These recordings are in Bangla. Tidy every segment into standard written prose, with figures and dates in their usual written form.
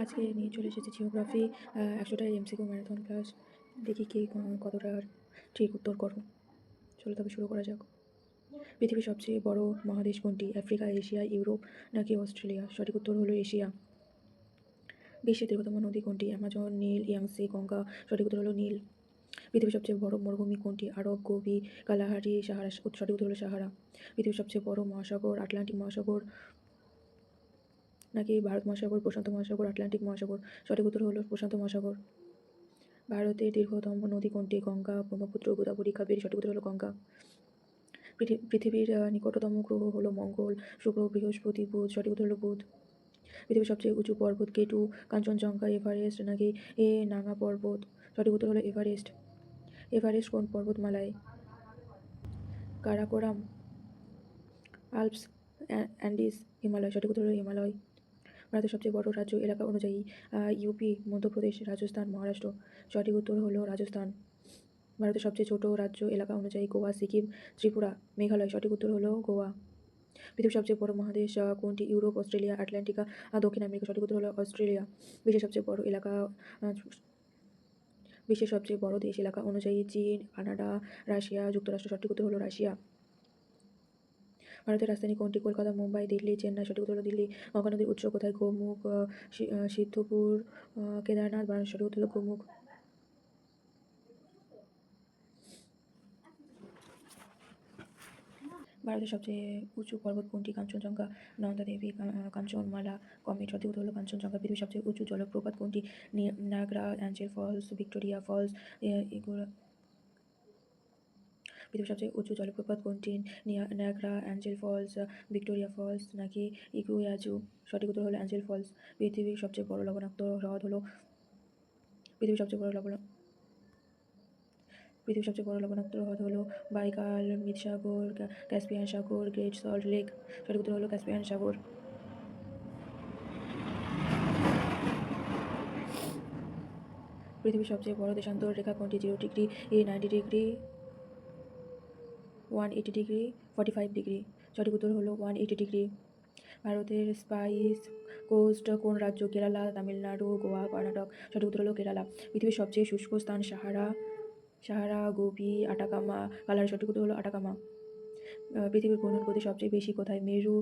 আজকে নিয়ে চলে এসেছি জিওগ্রাফি ১০০টা এমসিকিউ ম্যারাথন ক্লাস। দেখি কে কতটা ঠিক উত্তর করো। চলো তবে শুরু করা যাক। পৃথিবীর সবচেয়ে বড় মহাদেশ কোনটি? আফ্রিকা, এশিয়া, ইউরোপ নাকি অস্ট্রেলিয়া? সঠিক উত্তর হলো এশিয়া। বিশ্বের দীর্ঘতম নদী কোনটি? অ্যামাজন, নীল, ইয়াংসি, গঙ্গা? সঠিক উত্তর হলো নীল। পৃথিবীর সবচেয়ে বড় মরুভূমি কোনটি? আরব, গোবি, কালাহারি, সাহারা? সঠিক উত্তর হলো সাহারা। পৃথিবীর সবচেয়ে বড় মহাসাগর আটলান্টিক মহাসাগর নাকি ভারত মহাসাগর, প্রশান্ত মহাসাগর, আটলান্টিক মহাসাগর? সঠিক উত্তর হলো প্রশান্ত মহাসাগর। ভারতের দীর্ঘতম নদী কোনটি? গঙ্গা, ব্রহ্মপুত্র, গোদাবরী, কাবেরী? সঠিক উত্তর হলো গঙ্গা। পৃথিবীর নিকটতম গ্রহ হলো মঙ্গল, শুক্র, বৃহস্পতি, বুধ? সঠিক উত্তর হলো বুধ। পৃথিবীর সবচেয়ে উঁচু পর্বত কেটু, কাঞ্চনজঙ্ঘা, এভারেস্ট নাকি নাগা পর্বত? সঠিক উত্তর হলো এভারেস্ট। এভারেস্ট কোন পর্বতমালায়? কারাকোরাম, আল্পস, অ্যান্ডিস, হিমালয়? সঠিক উত্তর হলো হিমালয়। ভারতের সবচেয়ে বড় রাজ্য এলাকা অনুযায়ী ইউপি, মধ্যপ্রদেশ, রাজস্থান, মহারাষ্ট্র? সঠিক উত্তর হলো রাজস্থান। ভারতের সবচেয়ে ছোট রাজ্য এলাকা অনুযায়ী গোয়া, সিকিম, ত্রিপুরা, মেঘালয়? সঠিক উত্তর হলো গোয়া। পৃথিবীর সবচেয়ে বড় মহাদেশ কোনটি? ইউরোপ, অস্ট্রেলিয়া, আটলান্টিকা, দক্ষিণ আমেরিকা? সঠিক উত্তর হলো অস্ট্রেলিয়া। বিশ্বের সবচেয়ে বড় এলাকা আহ, বিশ্বের সবচেয়ে বড় দেশ এলাকা অনুযায়ী চীন, কানাডা, রাশিয়া, যুক্তরাষ্ট্র? সঠিক উত্তর হলো রাশিয়া। ভারতের রাজধানী কোনটি? কলকাতা, মুম্বাই, দিল্লি, চেন্নাই? সঠিক উত্তর হলো দিল্লি। গঙ্গা নদীর উৎস কোথায়? গোমুখ, সিদ্ধপুর, কেদারনাথ? বারাণসী? সঠিক উত্তর হলো গোমুখ। ভারতের সবচেয়ে উঁচু পর্বত কোনটি? কাঞ্চনজঙ্ঘা, নন্দা দেবী, কাঞ্চনমালা, কমেট? সঠিক উত্তর হলো কাঞ্চনজঙ্ঘা। পৃথিবীর সবচেয়ে উঁচু জলপ্রপাত কোনটি? Niagara, Angel Falls, Victoria false? এগুলো। পৃথিবীর সবচেয়ে উঁচু জলপ্রপাত কোনটি? Niagara, Angel Falls, Victoria false নাকি ইগুয়াজু? সঠিক উত্তর হলো অ্যাঞ্জেল ফলস। পৃথিবীর সবচেয়ে বড় লবণাক্ত হ্রদ হলো পৃথিবীর সবচেয়ে বড় লবণ পৃথিবীর সবচেয়ে বড় লবণাক্ত হ্রদ হলো বাইকাল, মিতসাগর, ক্যাসপিয়ান সাগর, গ্রেট সল্ট লেক? সঠিক উত্তর হলো ক্যাসপিয়ান সাগর। পৃথিবীর সবচেয়ে বড় দেশান্তর রেখা কোনটি? 0 ডিগ্রি, 90 ডিগ্রি, 180 ডিগ্রি, 45 ডিগ্রি? সঠিক উত্তর হলো 180 ডিগ্রি। ভারতের স্পাইস কোস্ট কোন রাজ্য? কেরালা, তামিলনাড়ু, গোয়া, কর্ণাটক? সঠিক উত্তর হলো কেরালা। পৃথিবীর সবচেয়ে শুষ্ক স্থান? Sahara, Gobi, আটাকামা, colour? সঠিক উত্তর হলো আটাকামা। পৃথিবীর ঘূর্ণন গতি সবচেয়ে বেশি কোথায়? মেরু,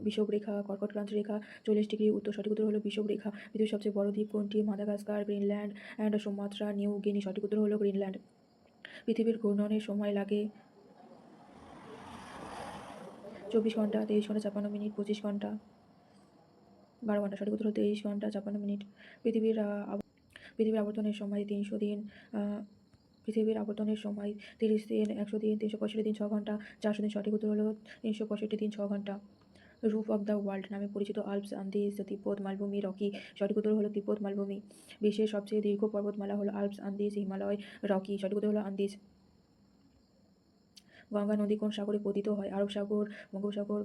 বিষুবরেখা, কর্কটক্রান্তি রেখা? 40 ডিগ্রি উত্তর? সঠিক উত্তর হলো বিষুবরেখা। পৃথিবীর সবচেয়ে বড় দ্বীপ কোনটি? Madagascar, Greenland and Sumatra, New Guinea? সঠিক উত্তর হলো গ্রিনল্যান্ড। পৃথিবীর ঘূর্ণনের সময় লাগে 24 ঘন্টা, 23 ঘন্টা 56 মিনিট, 25 ঘন্টা, 12 ঘন্টা? সঠিক উত্তর হলো 23 ঘন্টা 56 মিনিট। পৃথিবীর পৃথিবীর আবর্তনের সময় 300 দিন, পৃথিবীর আবর্তনের সময় 30 দিন, 100 দিন, 365 দিন, 6 ঘন্টা, 400 দিন? সঠিক উত্তর হলো 365 দিন, 6 ঘন্টা। রুফ অব দ্য ওয়ার্ল্ড নামে পরিচিত আল্পস, আন্দিজ, তিব্বত মালভূমি, রকি? সঠিক উত্তর হলো তিব্বত মালভূমি। বিশ্বের সবচেয়ে দীর্ঘ পর্বতমালা হলো আল্পস, আন্দিজ, হিমালয়, রকি? সঠিক উত্তর হলো আন্দিজ। গঙ্গা নদী কোন সাগরে পতিত হয়? আরব সাগর, বঙ্গোপসাগর,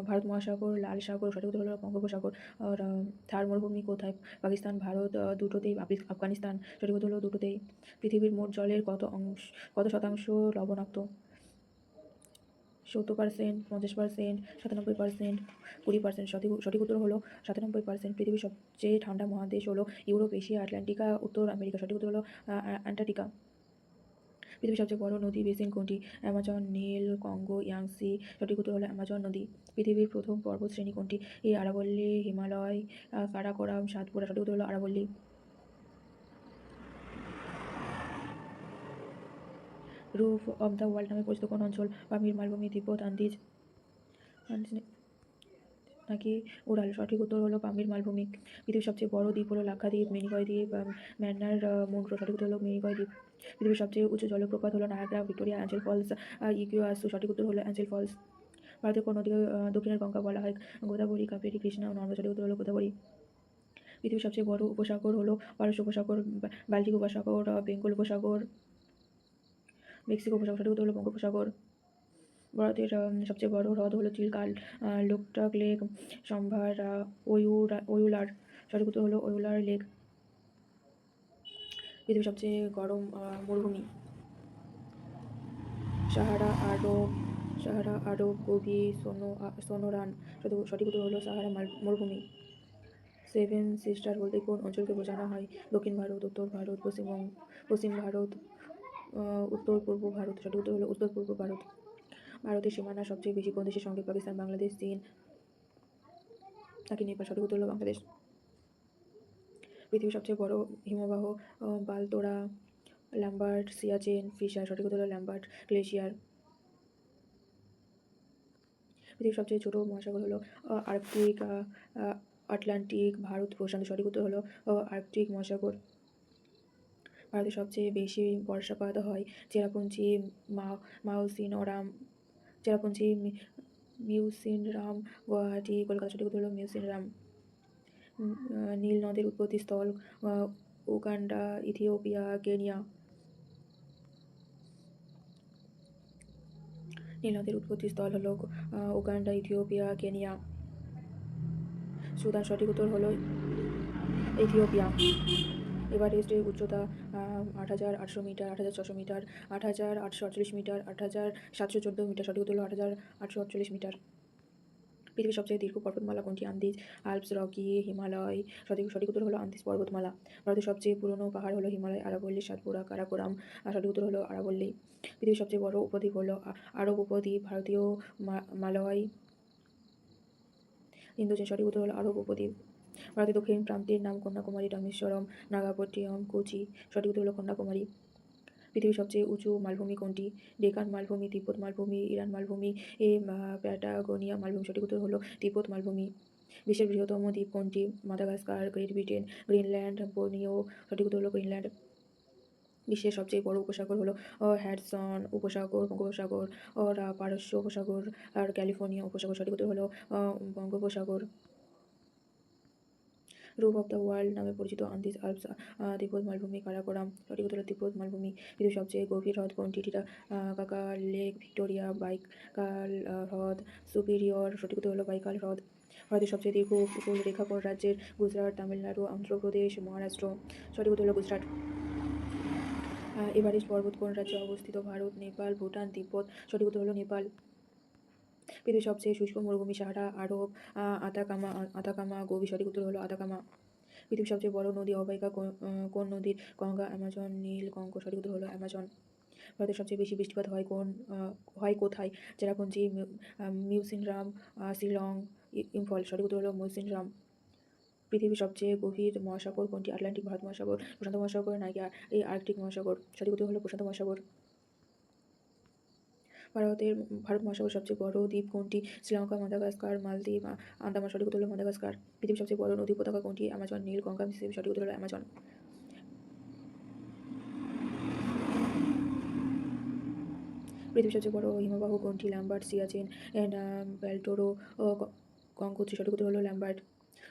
ভারত মহাসাগর, লাল সাগর? সঠিক উত্তর হলো বঙ্গোপসাগর। আর থার মরুভূমি কোথায়? পাকিস্তান, ভারত, দুটোতেই। আফগানিস্তান? সঠিক উত্তর হলো দুটোতেই। পৃথিবীর মোট জলের কত শতাংশ লবণাক্ত? 70%, 50%, 97%, 20%? সঠিক উত্তর হলো 97%। পৃথিবীর সবচেয়ে ঠান্ডা মহাদেশ হলো ইউরোপ, এশিয়া, আটলান্টিকা, উত্তর আমেরিকা? সঠিক উত্তর হলো অ্যান্টার্কটিকা। পৃথিবীর সবচেয়ে বড় নদী বেসিন কোনটি? অ্যামাজন, নীল, কঙ্গো, ইয়াংসি? সঠিক উত্তর হলো অ্যামাজন নদী। পৃথিবীর প্রথম পর্বত শ্রেণী কোনটি? আরাবল্লী, হিমালয়, কারাকোরাম, সাতপুরা? সঠিক উত্তর হলো আরাবল্লী। রুফ অব দ্য ওয়ার্ল্ড নামে পরিচিত কোন অঞ্চল? পামির মালভূমি, তিব্বত, আন্দিজ নাকি উড়াল? সঠিক উত্তর হলো পামির মালভূমি। পৃথিবীর সবচেয়ে বড় দ্বীপ হলো লাক্ষাদ্বীপ, মিনিকয় দ্বীপ, ম্যান্নার মুন্ড্রো? সঠিক উত্তর হলো মিনিকয় দ্বীপ। পৃথিবীর সবচেয়ে উঁচু জলপ্রপাত হলো Niagara, Victoria, Angel Falls, Iguazu? সঠিক উত্তর হলো অ্যাঞ্জেল ফলস। ভারতের কোন নদীকে দক্ষিণের গঙ্গা বলা হয়? গোদাবরী, কাবেরী, কৃষ্ণা ও নর্মদা? সঠিক উত্তর হলো গোদাবরী। পৃথিবীর সবচেয়ে বড় উপসাগর হলো পারস্য উপসাগর, বাল্টিক উপসাগর, বেঙ্গল উপসাগর, মেক্সিকো উপসাগর? সঠিক উত্তর হলো বঙ্গোপসাগর। ভারতের সবচেয়ে বড় হ্রদ হলো চিল্কাল, লোকটাক লেক, সম্ভার, ওয়ুলার? সঠিক উত্তর হলো ওয়ুলার লেক। পৃথিবীর সবচেয়ে গরম মরুভূমি? সাহারা, আরব, গোবি, সোনোরান? সঠিক উত্তর হলো সাহারা মরুভূমি। সেভেন সিস্টার বলতে কোন অঞ্চলকে বোঝানো হয়? দক্ষিণ ভারত, উত্তর ভারত, পশ্চিম ভারত, উত্তর পূর্ব ভারত। সঠিক উত্তর হলো উত্তর পূর্ব ভারত। ভারতের সীমানা সবচেয়ে বেশি কোন দেশের সঙ্গে? পাকিস্তান, বাংলাদেশ, চীন নাকি নেপাল? সঠিক উত্তর হলো বাংলাদেশ। পৃথিবীর সবচেয়ে বড় হিমবাহ? বালতোরা, ল্যাম্বার্ট, সিয়াচেন, ফিশার। সঠিক উত্তর হলো ল্যাম্বার্ট গ্লেশিয়ার। পৃথিবীর সবচেয়ে ছোট মহাসাগর হলো আর্কটিক, আটলান্টিক, ভারত, প্রশান্ত। সঠিক উত্তর হলো আর্কটিক মহাসাগর। ভারতে সবচেয়ে বেশি বর্ষাপাত হয় চেরাপুঞ্জি, মাউসিনরাম, চেরাপুঞ্জি, মিউসিনরাম, গুয়াহাটি, কলকাতা। সঠিক উত্তর হলো মিউসিনরাম। নীল নদের উৎপত্তিস্থল? Uganda, Ethiopia, Kenya. নীল নদের উৎপত্তিস্থল হলো উগান্ডা, ইথিওপিয়া, কেনিয়া, সুদান। সঠিক উত্তর হলো ইথিওপিয়া। এভারেস্টের উচ্চতা 8,800 মিটার, 8,600 মিটার, 8,848 মিটার, 8,714 মিটার। সঠিক উত্তর হলো 8,848 মিটার। পৃথিবীর সবচেয়ে দীর্ঘ পর্বতমালা কোনটি? Andes, Alps, Rocky, Himalaya. সঠিক উত্তর হলো আন্দিজ পর্বতমালা। ভারতের সবচেয়ে পুরনো পাহাড় হলো হিমালয়, আরাবল্লী, সাতপুরা, কারাকোরাম। সঠিক উত্তর হলো আরাবল্লী। পৃথিবীর সবচেয়ে বড় উপদ্বীপ হলো আরব উপদ্বীপ, ভারতীয় মালয়, ইন্দোচীন। সঠিক উত্তর হলো আরব উপদ্বীপ। ভারতের দক্ষিণ প্রান্তের নাম? কন্যাকুমারী, রামেশ্বরম, নাগাপট্টিনম, কোচি। সঠিক উত্তর হলো কন্যাকুমারী। পৃথিবীর সবচেয়ে উঁচু মালভূমি কোনটি? ডেকান মালভূমি, তিব্বত মালভূমি, ইরান মালভূমি, প্যাটাগোনিয়া মালভূমি। সঠিক উত্তর হলো তিব্বত মালভূমি। বিশ্বের বৃহত্তম দ্বীপ কোনটি? Madagascar, great Britain, Greenland, Borneo. সঠিক উত্তর হলো গ্রিনল্যান্ড। বিশ্বের সবচেয়ে বড় উপসাগর হলো হ্যাডসন উপসাগর, বঙ্গোপসাগর, পারস্য উপসাগর, আর ক্যালিফোর্নিয়া উপসাগর। সঠিক উত্তর হলো বঙ্গোপসাগর। রুফ অফ দ্য ওয়ার্ল্ড নামে পরিচিত আন্দিজ আল্পস, তিব্বত মালভূমি, কারাকোরাম। সঠিক উত্তর হলো তিব্বত মালভূমি। পৃথিবীর সবচেয়ে গভীর হ্রদ কোনটি? কাকা লেক, ভিক্টোরিয়া, বাইকাল হ্রদ, সুপিরিয়র। সঠিক উত্তর হলো বাইকাল হ্রদ। ভারতের সবচেয়ে দীর্ঘ উপকূল রেখা কোন রাজ্যের? গুজরাট, তামিলনাড়ু, অন্ধ্রপ্রদেশ, মহারাষ্ট্র। সঠিক উত্তর হলো গুজরাট। এভারেস্ট পর্বত কোন রাজ্যে অবস্থিত? ভারত, নেপাল, ভুটান, তিব্বত। সঠিক উত্তর হলো নেপাল। পৃথিবীর সবচেয়ে শুষ্ক মরুভূমি? সাহারা, আরব, আতাকামা, গোবি। সঠিক উত্তর হলো আতাকামা। পৃথিবীর সবচেয়ে বড় নদী অববাহিকা কোন নদীর? গঙ্গা, অ্যামাজন, নীল, কঙ্গো। সঠিক উত্তর হলো অ্যামাজন। ভারতের সবচেয়ে বেশি বৃষ্টিপাত হয় কোথায়? চেরাপুঞ্জি, মিউসিনরাম, শিলং, ইম্ফল। সঠিক উত্তর হলো মিউসিনরাম। পৃথিবীর সবচেয়ে গভীর মহাসাগর কোনটি? আটলান্টিক, ভারত মহাসাগর, প্রশান্ত মহাসাগর নাকি এই আর্কটিক মহাসাগর? সঠিক উত্তর হলো প্রশান্ত মহাসাগর। ভারত মহাসাগর সবচেয়ে বড় দ্বীপ কোনটি? শ্রীলঙ্কা, মাদাগাস্কার, মালদ্বীপ, আন্দামান। সঠিক উত্তর হলো মাদাগাস্কার। পৃথিবীর সবচেয়ে বড় নদী উপত্যকা কোনটি? অ্যামাজন, নীল, গঙ্গা, মিসিসিপি। সঠিক উত্তর হলো অ্যামাজন। পৃথিবীর সবচেয়ে বড় হিমবাহ কোনটি? Lambert, Siachen, and Baltoro, Gangotri. সঠিক উত্তর হলো ল্যাম্বার্ট।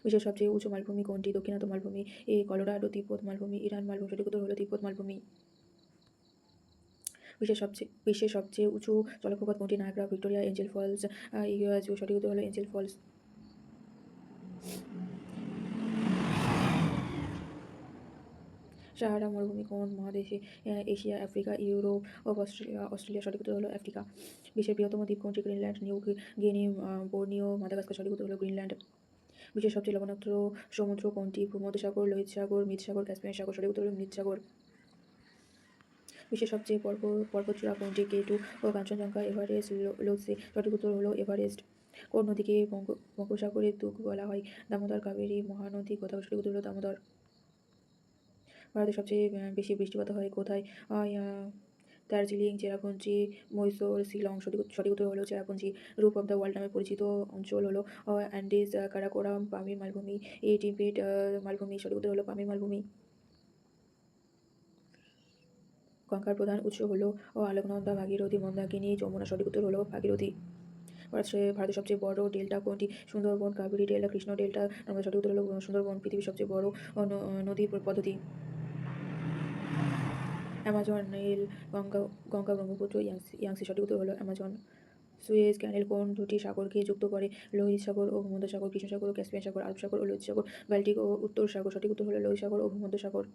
বিশ্বের সবচেয়ে উঁচু মালভূমি কোনটি? দক্ষিণাত মালভূমি, কলোরাডো, তিব্বত মালভূমি, ইরান মালভূমি। সঠিক উত্তর হলো তিব্বত মালভূমি। বিশ্বের সবচেয়ে উঁচু জলপ্রপাত কোনটি? নায়াগ্রা, ভিক্টোরিয়া, এঞ্জেল ফলস, ইউএসইউ। সঠিক উত্তর হলো এঞ্জেল ফলস। সাহারা মরুভূমি কোন মহাদেশে? Asia, Africa, Europe, Australia. সঠিক উত্তর হলো আফ্রিকা। বিশ্বের বৃহত্তম দ্বীপ কোনটি? Greenland, New Guinea, Borneo, Madagascar. সঠিক উত্তর হলো গ্রিনল্যান্ড। বিশ্বের সবচেয়ে লবণাক্ত সমুদ্র কোনটি? ভূমধ্যসাগর, লোহিত সাগর, মৃত সাগর, ক্যাসপিয়ান সাগর। সঠিক উত্তর হলো মৃত সাগর। বিশ্বের সবচেয়ে পর্বতচূড়া কোনটি? কেটু ও কাঞ্চনজঙ্ঘা, এভারেস্ট, লোৎসে। সঠিক উত্তর হলো এভারেস্ট। কোন নদীকে বঙ্গোপসাগরের দুঃখ বলা হয়? দামোদর, কাবেরী, মহানদী, গোদাবরী। সঠিক উত্তর হলো দামোদর। ভারতের সবচেয়ে বেশি বৃষ্টিপাত হয় কোথায়? দার্জিলিং, চেরাপুঞ্জি, মহীশূর, শিলং। সঠিক উত্তর হলো Cherrapunji. Roof of the world নামে পরিচিত অঞ্চল হলো অ্যান্ডিজ, কারাকোরাম, পামির মালভূমি, টিবেট মালভূমি। সঠিক উত্তর হলো পামির মালভূমি। গঙ্গার প্রধান উৎস হলো আলোকনন্দা, ভাগীরথী, মন্দাকিনী, যমুনা। সঠিক উত্তর হলো ভাগীরথী। ভারতের সবচেয়ে বড় ডেল্টা কোনটি? Sundarban, Kaveri delta, Krishna delta. সঠিক উত্তর হলো সুন্দরবন। পৃথিবীর সবচেয়ে বড় নদী পদ্ধতি? অ্যামাজন, নীল, গঙ্গা, ব্রহ্মপুত্র, ইয়াংসি। সঠিক উত্তর হলো অ্যামাজন। সুয়েজ ক্যানেল কোন দুটি সাগরকে যুক্ত করে? লোহিত সাগর ও ভূমধ্যসাগর, কৃষ্ণ সাগর ও ক্যাসপিয়ান সাগর, আরব সাগর ও লোহিত সাগর, বাল্টিক ও উত্তর সাগর। সঠিক উত্তর হলো লোহিত সাগর ও ভূমধ্যসাগর।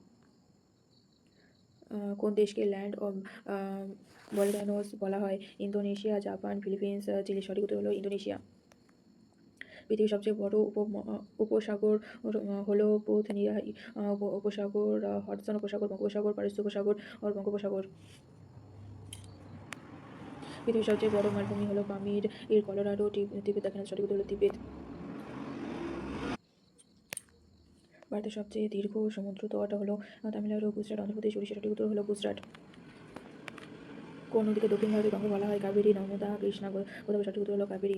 কোন দেশকে ল্যান্ড অফ ভলক্যানোস বলা হয়? Indonesia, Japan, Philippines, Chile. সঠিক উত্তর হলো ইন্দোনেশিয়া। পৃথিবীর সবচেয়ে বড় উপসাগর হলো বোথনিয়াই উপসাগর, হডসন উপসাগর, বঙ্গোপসাগর, পারস্য উপসাগর আর বঙ্গোপসাগর। পৃথিবীর সবচেয়ে বড় মালভূমি হলো পামির, এর কলোরাডো, তিবেত দেখানো, সঠিক উত্তর হলো তিবেত। ভারতের সবচেয়ে দীর্ঘ সমুদ্র তট হলো তামিলনাড়ু, গুজরাট, অন্ধ্রপ্রদেশ, উড়িষ্যা, সঠিক উত্তর হলো গুজরাট। কোন নদীকে দক্ষিণ ভারতের গঙ্গা বলা হয়? কাবেরী, নর্মদা, কৃষ্ণা, গোদাবরী, সঠিক উত্তর হলো কাবেরী।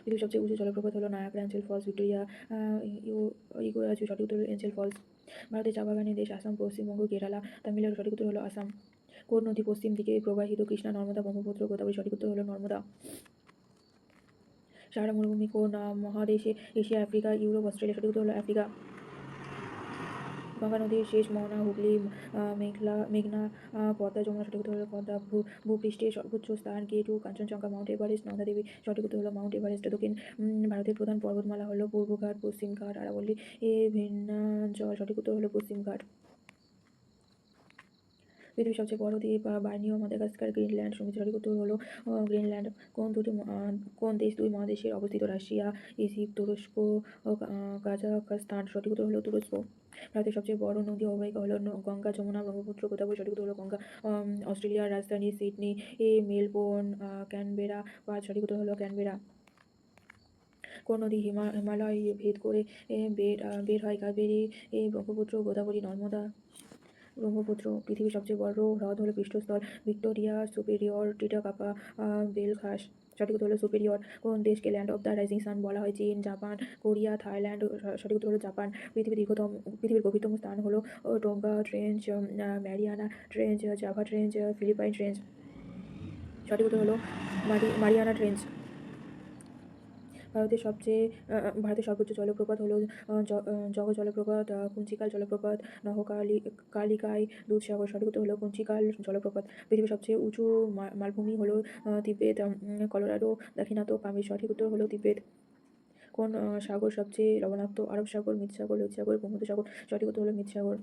পৃথিবীর সবচেয়ে উঁচু জলপ্রপাত হলো Niagara, Angel Falls, Victoria, Iguazu, সঠিক উত্তর হলো এঞ্জেল ফলস। ভারতের চা বাগানের দেশ আসাম, পশ্চিমবঙ্গ, কেরালা, তামিলনাড়ু, সঠিক উত্তর হলো আসাম। কোন নদী পশ্চিম দিকে প্রবাহিত? কৃষ্ণা, নর্মদা, ব্রহ্মপুত্র, গোদাবরী, সঠিক উত্তর হলো নর্মদা। সাহারা মরুভূমি কোন মহাদেশে? এশিয়া, আফ্রিকা, ইউরোপ, অস্ট্রেলিয়া, সঠিক উত্তর হলো আফ্রিকা। গঙ্গা নদীর শেষ মোহনা হুগলি, মেঘনা, পদ্মা, যমুনা, সঠিক উত্তর হলো পদ্মা। ভূপৃষ্ঠের সর্বোচ্চ স্থান K2, Kanchenjunga, mount Everest, Nanda Devi, সঠিক উত্তর হলো মাউন্ট এভারেস্ট। দক্ষিণ ভারতের প্রধান পর্বতমালা হলো পূর্বঘাট, পশ্চিমঘাট, আরাবল্লী, ভিন্ধ্যাচল, সঠিক উত্তর হলো পশ্চিমঘাট। পৃথিবীর সবচেয়ে বড় দ্বীপ বার্নিও, মাদাগাস্কার, গ্রিনল্যান্ড, সঠিক উত্তর হলো গ্রিনল্যান্ড। কোন দেশ দুই মহাদেশে অবস্থিত? রাশিয়া, ইজিপ্ট, তুরস্ক, কাজাখস্তান, সঠিক উত্তর হলো তুরস্ক। ভারতের সবচেয়ে বড় নদী অববাহিকা হলো গঙ্গা, যমুনা, ব্রহ্মপুত্র, গোদাবরী, সঠিক উত্তর হলো গঙ্গা। অস্ট্রেলিয়ার রাজধানী সিডনি, মেলবোর্ন, ক্যানবেরা, সঠিক উত্তর হলো ক্যানবেরা। কোন নদী হিমালয় ভেদ করে বের হয়? কাবেরী, ব্রহ্মপুত্র, গোদাবরী, নর্মদা। ব্রহ্মপুত্র। পৃথিবীর সবচেয়ে বড় হ্রদ হলো পৃষ্ঠস্থল ভিক্টোরিয়া, সুপিরিয়র, টিটাকাপা, বেলখাস, সঠিক উত্তর হলো সুপিরিয়র। কোন দেশকে land of the rising sun বলা হয়? চীন, জাপান, কোরিয়া, থাইল্যান্ড, সঠিক উত্তর হলো জাপান। পৃথিবীর গভীরতম স্থান হলো Tonga Trench, Mariana Trench, Java Trench, Philippine Trench, সঠিক উত্তর হলো মারিয়ানা ট্রেঞ্চ। ভারতের সর্বোচ্চ জলপ্রপাত হলো জগ জলপ্রপাত, কুঞ্চিকাল জলপ্রপাত, কালিকাই, দুধসাগর, সঠিক উত্তর হলো কুঞ্চিকাল জলপ্রপাত। পৃথিবীর সবচেয়ে উঁচু মালভূমি হলো তিবেত, কলোরাডো, দাক্ষিণাত্য পামির, সঠিক উত্তর হলো তিবেত। কোন সাগর সবচেয়ে লবণাক্ত? আরব সাগর, মৃত সাগর, লোহিত সাগর, ভূমধ্যসাগর, সঠিক উত্তর হলো মৃত সাগর।